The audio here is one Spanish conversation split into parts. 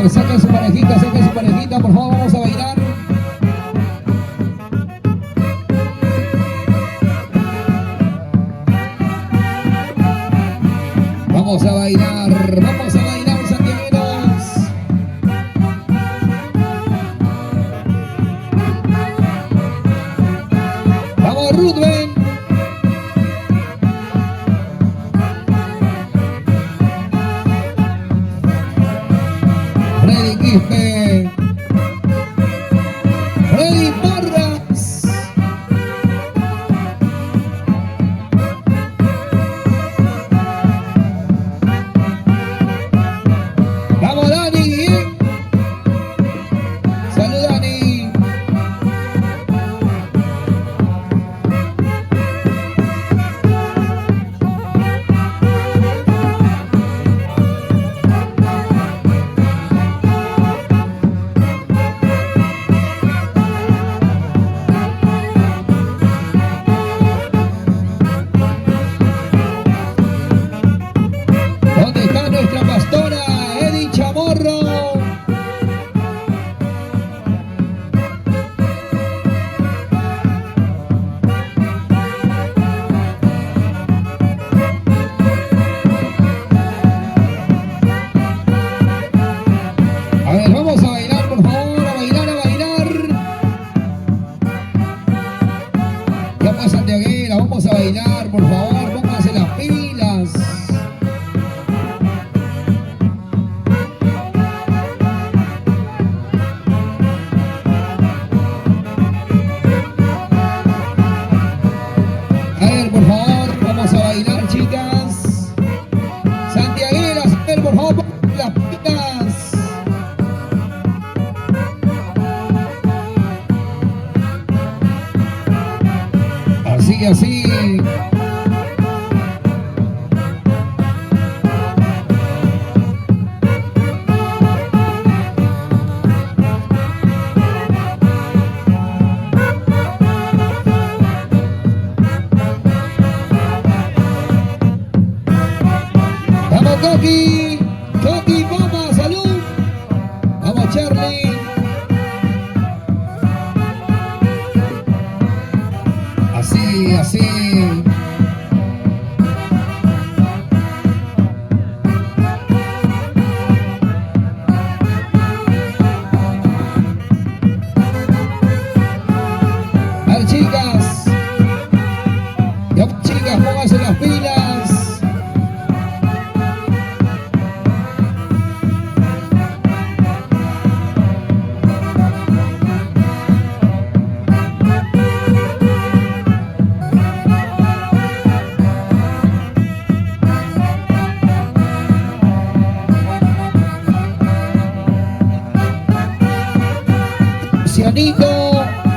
ver, saca su parejita, por favor, vamos a bailar. Vamos a bailar, santiagueros. Vamos, Rudben. Freddy Quispe. Freddy Porras. Vamos, Dani. Salud, Dani. ¿Dónde está nuestra pastora Edith Chamorro? A ver, vamos a bailar, por favor, a bailar, a bailar. Ya pues, santiaguera, vamos a bailar, por favor, pónganse las pilas. A ver, por favor, vamos a bailar, chicas. Santiagueras, a ver, por favor, pónganse las pilas. Así, así. Vamos, Coqui. Coqui, vamos, salud. Vamos, Charlie. Así, así. A ver, chicas. Ya, chicas, pónganse las pilas.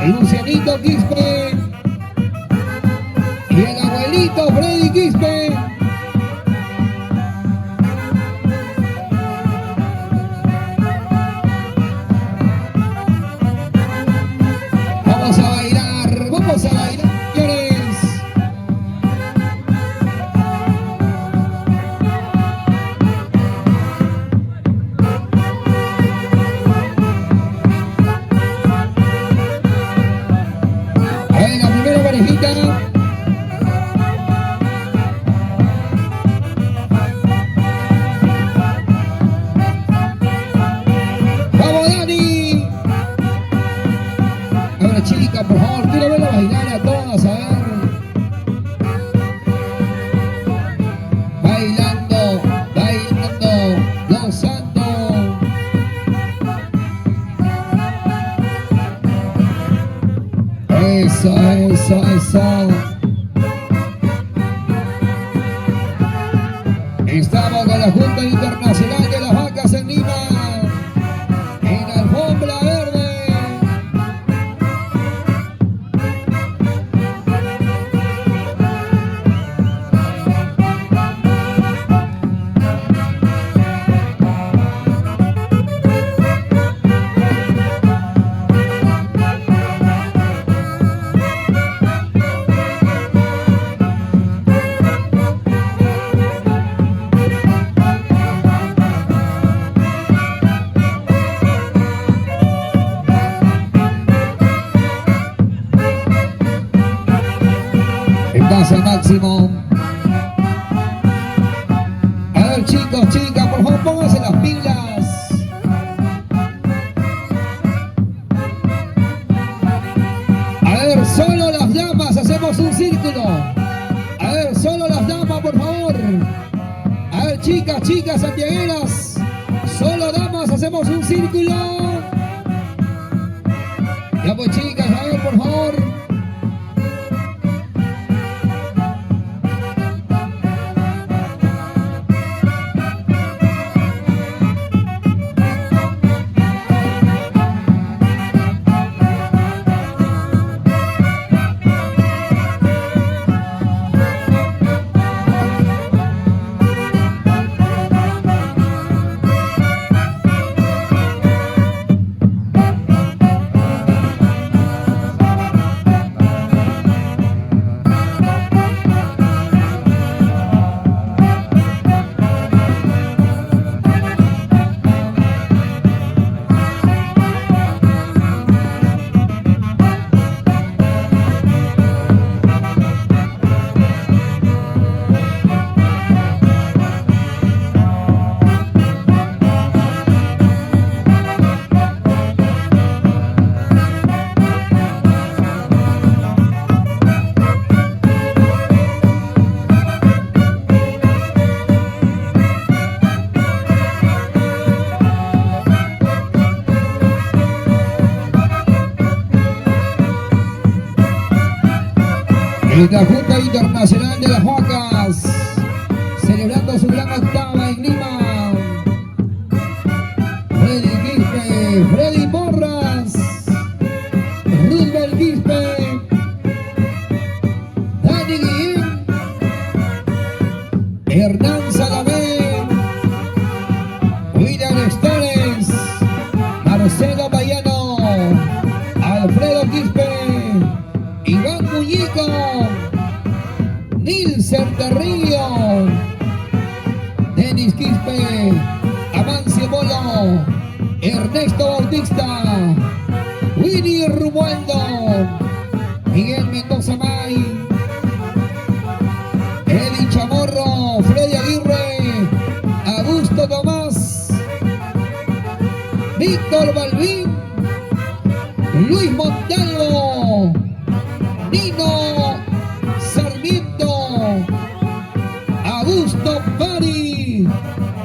Lucianito Quispe y el abuelito Freddy Quispe. Vamos a bailar, señores. A ver, la primera parejita. ¡Vamos, Dani! A ver, chica, por favor, quiero verla bailar a todas, a ver. Bailando, gozando. Eso. Estamos con la Junta Internacional de las Vacas en Lima, en Alfombra Verde. máximo. A ver, chicos, chicas, por favor, pónganse las pilas. A ver, solo las damas, hacemos un círculo. A ver, solo las damas, por favor. A ver, chicas, chicas, santiagueras. Solo damas, hacemos un círculo. Ya pues, chicas, a ver, por favor. La Junta Internacional de las Huacas, celebrando su gran octava en Lima. Freddy Quispe, Freddy Porras, Roosevelt Quispe, Dani Guillén, Hernán Salamé, William Stores, Marcelo Bayano, Alfredo Quispe, Iván Muñico, Nilsen Carrillo, Denis Quispe, Amancio Bolo, Ernesto Bautista, Winnie Rumualdo, Miguel Mendoza May, Eddie Chamorro, Freddy Aguirre, Augusto Tomás, Víctor Balbín, Luis Montalvo, Nino Sarmiento, Augusto Pari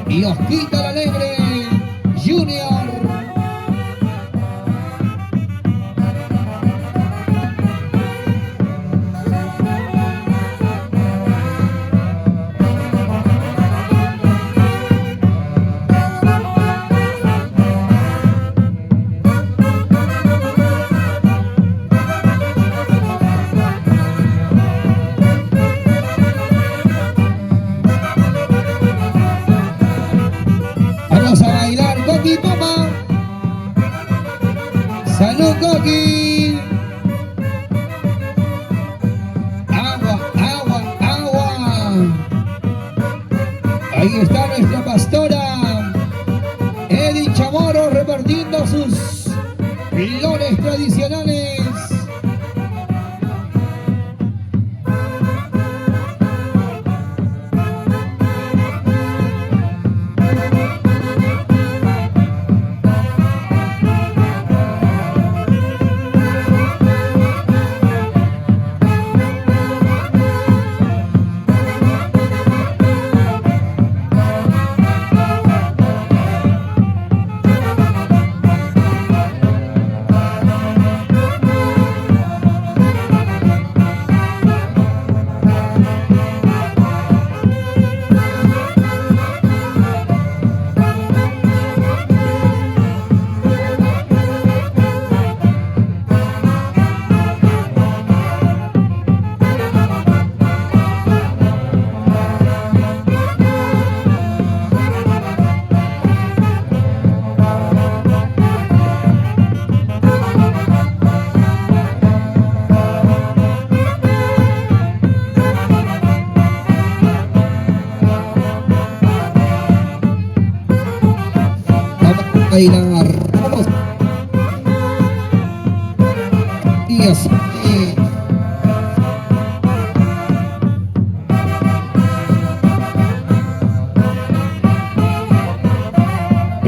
y Osquita la Alegre Junior. Vamos a bailar Coqui Papa. Salud Coqui. Agua, agua, agua. Ahí está nuestra pastora Edith Chamorro repartiendo sus flores tradicionales. bailar. Vamos. Y así.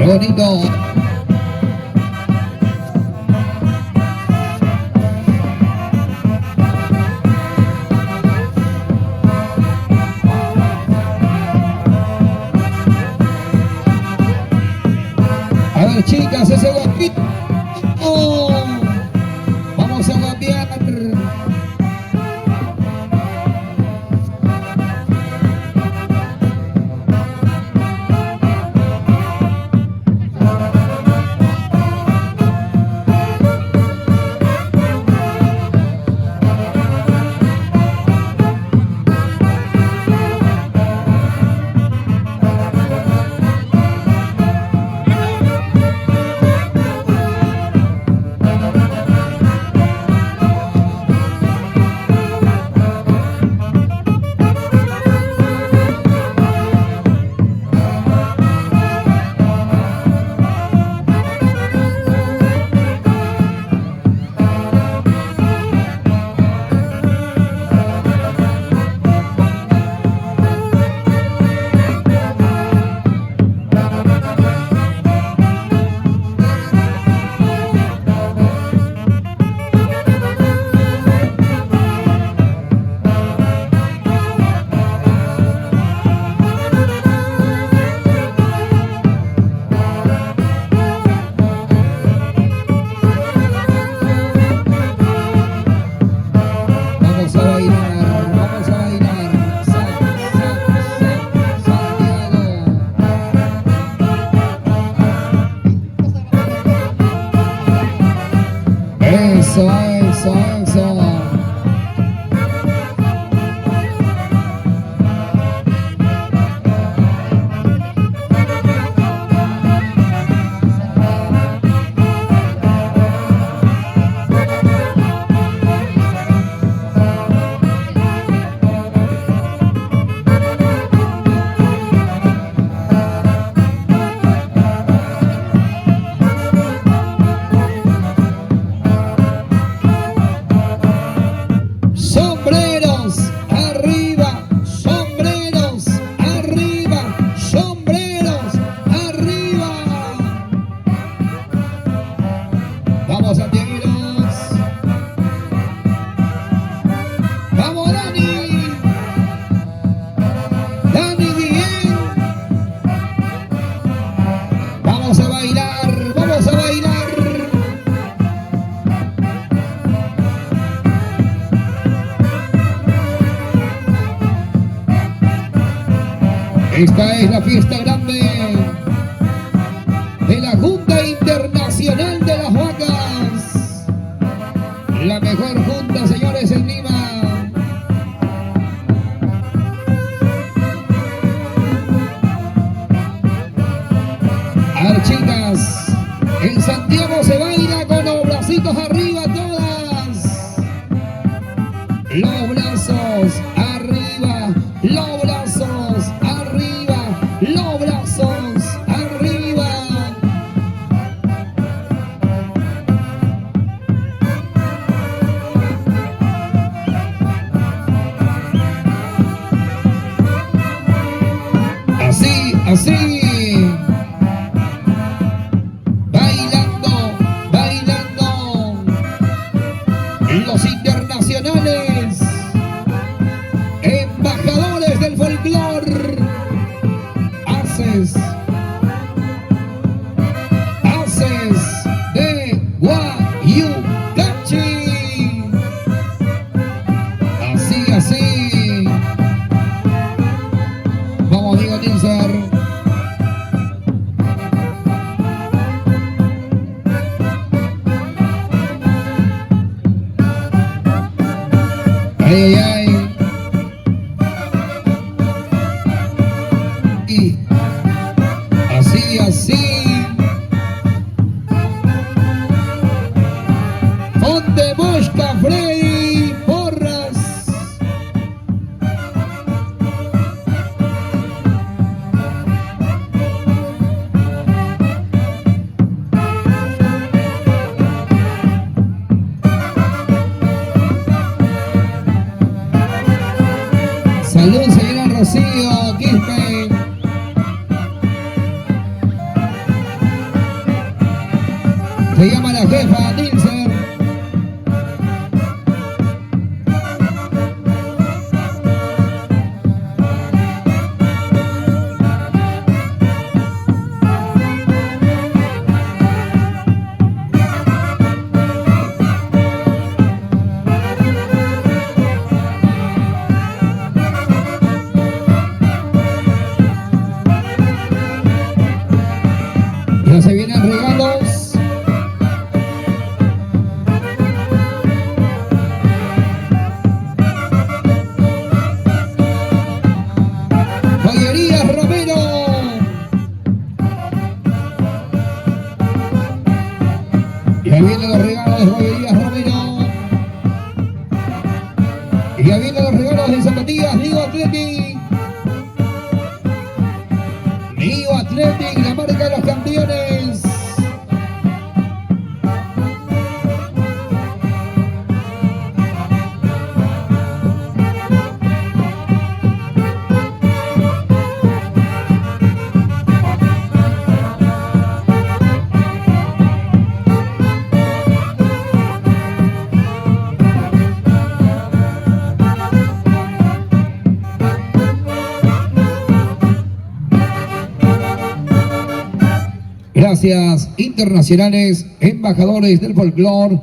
Qué bonito. A ver, chicas, ese guapito. Oh, vamos a guapear. Eso, eso, eso. Vamos, santiagueros. Vamos, Dani. Dani bien. Vamos a bailar, vamos a bailar. Esta es la fiesta grande de la Junta Internacional de las Huacas. La mejor junta, señores, en Lima. A ver, chicas, en Santiago se baila con los bracitos arriba todas. Los brazos arriba, los brazos arriba, los brazos arriba. Así, así. Bailando, bailando. Los internacionales, embajadores del folclor. Haces de Guayucachi. Así, así. Vamos, Diego Nilsar. Ay, ay, ay. Y así, así. Ponte Mosca, Freddy Porras. Salud, señora Rocío Quispe. Se llama la jefa Nilsen. Ya se vienen regalos. Joyerías Romero. Ya vienen los regalos de Joyerías Romero. Y ya vienen los regalos de zapatillas Nigo Athletic. Nigo Athletic, la marca de los campeones. Gracias internacionales, embajadores del folclore